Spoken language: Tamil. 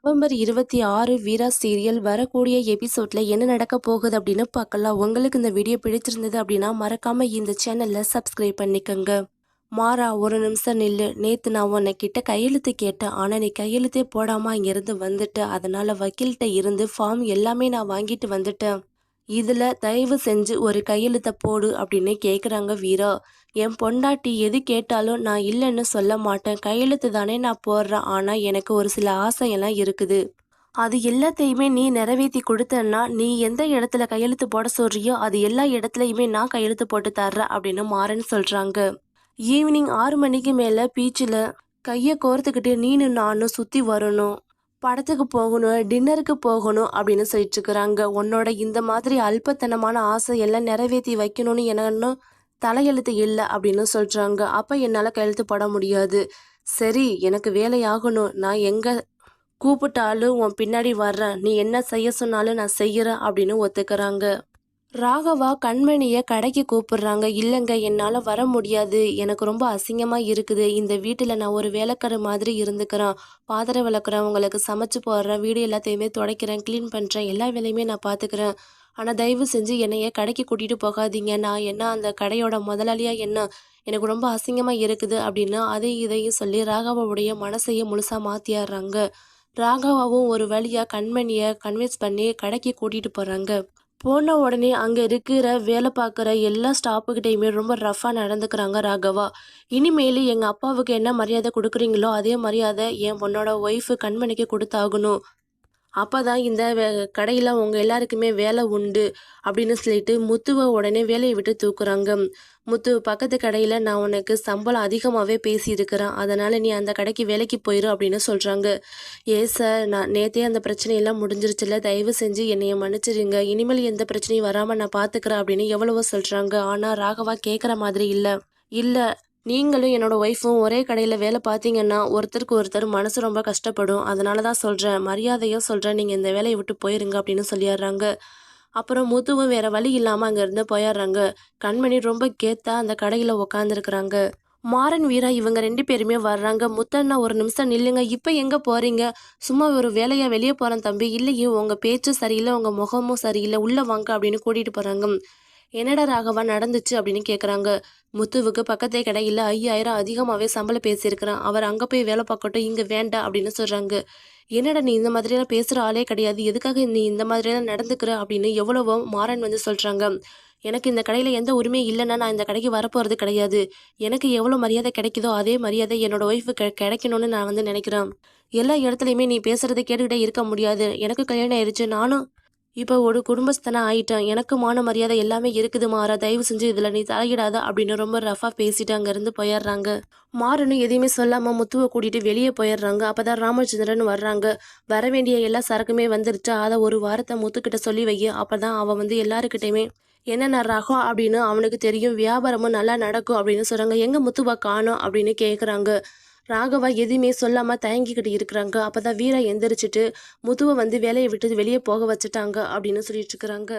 நவம்பர் 26 வீரா சீரியல் வரக்கூடிய எபிசோட்ல என்ன நடக்க போகுது அப்படின்னு பார்க்கலாம். உங்களுக்கு இந்த வீடியோ பிடிச்சிருந்தது அப்படின்னா மறக்காம இந்த சேனல்ல சப்ஸ்கிரைப் பண்ணிக்கோங்க. மாறா, ஒரு நிமிஷம் நில்லு. நேத்து நான் உன்கிட்ட கையெழுத்து கேட்டேன். ஆனா நீ கையெழுத்தே போடாம இங்கிருந்து வந்துட்ட. அதனால வக்கீல்கிட்ட இருந்து ஃபார்ம் எல்லாமே நான் வாங்கிட்டு வந்துட்டேன். இதுல தயவு செஞ்சு ஒரு கையெழுத்த போடு அப்படின்னு கேக்குறாங்க வீரா. என் பொண்டாட்டி எது கேட்டாலும் நான் இல்லைன்னு சொல்ல மாட்டேன். கையெழுத்து தானே நான் போடுறேன். ஆனா எனக்கு ஒரு சில ஆசையெல்லாம் இருக்குது. அது எல்லாத்தையுமே நீ நிறைவேத்தி கொடுத்தன்னா, நீ எந்த இடத்துல கையெழுத்து போட சொல்றியோ அது எல்லா இடத்துலயுமே நான் கையெழுத்து போட்டு தர்றேன் அப்படின்னு மாறன்னு சொல்றாங்க. ஈவினிங் 6 மணிக்கு மேல பீச்சில் கையை கோர்த்துக்கிட்டு நீனும் நானும் சுத்தி வரணும். படத்துக்கு போகணும், டின்னருக்கு போகணும் அப்படின்னு சொல்லிட்டு இருக்கிறாங்க. உன்னோட இந்த மாதிரி அல்பத்தனமான ஆசை எல்லாம் நிறைவேற்றி வைக்கணும்னு எனக்கு தலையெழுத்து இல்லை அப்படின்னு சொல்றாங்க. அப்ப என்னால கையெழுத்து போட முடியாது. சரி, எனக்கு வேலையாகணும். நான் எங்க கூப்பிட்டாலும் உன் பின்னாடி வர்றேன். நீ என்ன செய்ய சொன்னாலும் நான் செய்யறேன் அப்படின்னு ஒத்துக்கிறாங்க. ராகவா கண்மணிய கடைக்கு கூப்பிடுறாங்க. இல்லைங்க, என்னால் வர முடியாது. எனக்கு ரொம்ப அசிங்கமாக இருக்குது. இந்த வீட்டில் நான் ஒரு வேலைக்கார மாதிரி இருந்துக்கிறேன். பாத்திரம் விளக்குறேன், உங்களுக்கு சமைச்சு போடுறேன், வீடு எல்லாத்தையுமே துடைக்கிறேன், க்ளீன் பண்ணுறேன், எல்லா வேலையுமே நான் பார்த்துக்கிறேன். ஆனால் தயவு செஞ்சு என்னைய கடைக்கு கூட்டிகிட்டு போகாதீங்க. நான் என்ன அந்த கடையோட முதலாளியா என்ன? எனக்கு ரொம்ப அசிங்கமாக இருக்குது அப்படின்னு அதையும் இதையும் சொல்லி ராகவாவுடைய மனசையே முழுசாக மாற்றிடுறாங்க. ராகவாவும் ஒரு வழியாக கண்மணியை கன்வின்ஸ் பண்ணி கடைக்கு கூட்டிகிட்டு போகிறாங்க. போன உடனே அங்கே இருக்கிற வேலை பார்க்குற எல்லா ஸ்டாஃபுக்கிட்டையுமே ரொம்ப ரஃப்பாக நடந்துக்கிறாங்க ராகவா. இனிமேல் எங்கள் அப்பாவுக்கு என்ன மரியாதை கொடுக்குறீங்களோ அதே மரியாதை என் பொண்ணோட ஒய்ஃபு கண்மணிக்கு கொடுத்தாகணும். அப்பதான் இந்த கடையில் உங்க எல்லாருக்குமே வேலை உண்டு அப்படின்னு சொல்லிட்டு முத்துவை உடனே வேலையை விட்டு தூக்குறாங்க. முத்து, பக்கத்து கடையில் நான் உனக்கு சம்பளம் அதிகமாகவே பேசியிருக்கிறேன், அதனால் நீ அந்த கடைக்கு வேலைக்கு போயிரு அப்படின்னு சொல்கிறாங்க. சார், நான் நேற்றே அந்த பிரச்சனையெல்லாம் முடிஞ்சிருச்சுல, தயவு செஞ்சு என்னைய மன்னிச்சிருங்க, இனிமேல் எந்த பிரச்சனையும் வராமல் நான் பார்த்துக்கிறேன் அப்படின்னு எவ்வளவோ சொல்கிறாங்க. ஆனால் ராகவா கேட்குற மாதிரி இல்லை. இல்லை, நீங்களும் என்னோட ஒய்ஃபும் ஒரே கடையில் வேலை பார்த்தீங்கன்னா ஒருத்தருக்கு ஒருத்தர் மனசு ரொம்ப கஷ்டப்படும். அதனால தான் சொல்கிறேன், மரியாதையாக சொல்கிறேன், நீங்கள் இந்த வேலையை விட்டு போயிருங்க அப்படின்னு சொல்லிடுறாங்க. அப்புறம் முத்துவும் வேற வழி இல்லாமல் அங்கேருந்து போயிடுறாங்க. கண்மணி ரொம்ப கேத்தா அந்த கடையில் உக்காந்துருக்குறாங்க. மாறன், வீரா இவங்க 2 பேருமே வர்றாங்க. முத்தண்ணா, ஒரு நிமிஷம் நில்லுங்க. இப்போ எங்கே போகிறீங்க? சும்மா ஒரு வேலையாக வெளியே போகிறேன் தம்பி. இல்லையே, உங்கள் பேச்சு சரியில்லை, உங்கள் முகமும் சரியில்லை, உள்ளே வாங்க அப்படின்னு கூட்டிகிட்டு போகிறாங்க. என்னடா ராகவா நடந்துச்சு அப்படின்னு கேட்குறாங்க. முத்துவுக்கு பக்கத்தே கடையில் 5000 அதிகமாகவே சம்பளம் பேசியிருக்கிறான். அவர் அங்கே போய் வேலை பார்க்கட்டும், இங்கே வேண்டாம் அப்படின்னு சொல்கிறாங்க. என்னடா நீ இந்த மாதிரியெல்லாம் பேசுகிற ஆளே கிடையாது, எதுக்காக நீ இந்த மாதிரியெல்லாம் நடந்துக்கிற அப்படின்னு எவ்வளவோ மாறன் சொல்கிறாங்க. எனக்கு இந்த கடையில் எந்த உரிமையும் இல்லைன்னா நான் இந்த கடைக்கு வரப்போகிறது கிடையாது. எனக்கு எவ்வளோ மரியாதை கிடைக்குதோ அதே மரியாதை என்னோட ஒய்ஃபுக்கு கிடைக்கணும்னு நான் நினைக்கிறேன். எல்லா இடத்துலையுமே நீ பேசுகிறத கேட்டுக்கிட்டே இருக்க முடியாது. எனக்கு கல்யாணம் ஆயிடுச்சு, நானும் இப்போ ஒரு குடும்பஸ்தனா ஆயிட்டேன். எனக்கு மான மரியாதை எல்லாமே இருக்குது மாறா. தயவு செஞ்சு இதில் நீ தலையிடாத அப்படின்னு ரொம்ப ரஃபாக பேசிட்டு அங்கேருந்து போயிடுறாங்க. மாறனும் எதையுமே சொல்லாமல் முத்துவை கூட்டிகிட்டு வெளியே போயிடுறாங்க. அப்போ தான் ராமச்சந்திரன் வர்றாங்க. வர வேண்டிய எல்லா சரக்குமே வந்துருச்சா, அதை ஒரு வாரத்தை முத்துக்கிட்ட சொல்லி வை. அப்போ தான் அவன் எல்லாருக்கிட்டையுமே என்னென்ன ரகம் அப்படின்னு அவனுக்கு தெரியும், வியாபாரமும் நல்லா நடக்கும் அப்படின்னு சொல்கிறாங்க. எங்கே முத்துவா காணோம் அப்படின்னு கேட்குறாங்க. ராகவா எதுவுமே சொல்லாமல் தயங்கிக்கிட்டு இருக்கிறாங்க. அப்போ தான் வீரா எந்திரிச்சிட்டு முத்துவை வேலையை விட்டு வெளியே போக வச்சுட்டாங்க அப்படின்னு சொல்லிட்டு இருக்கிறாங்க.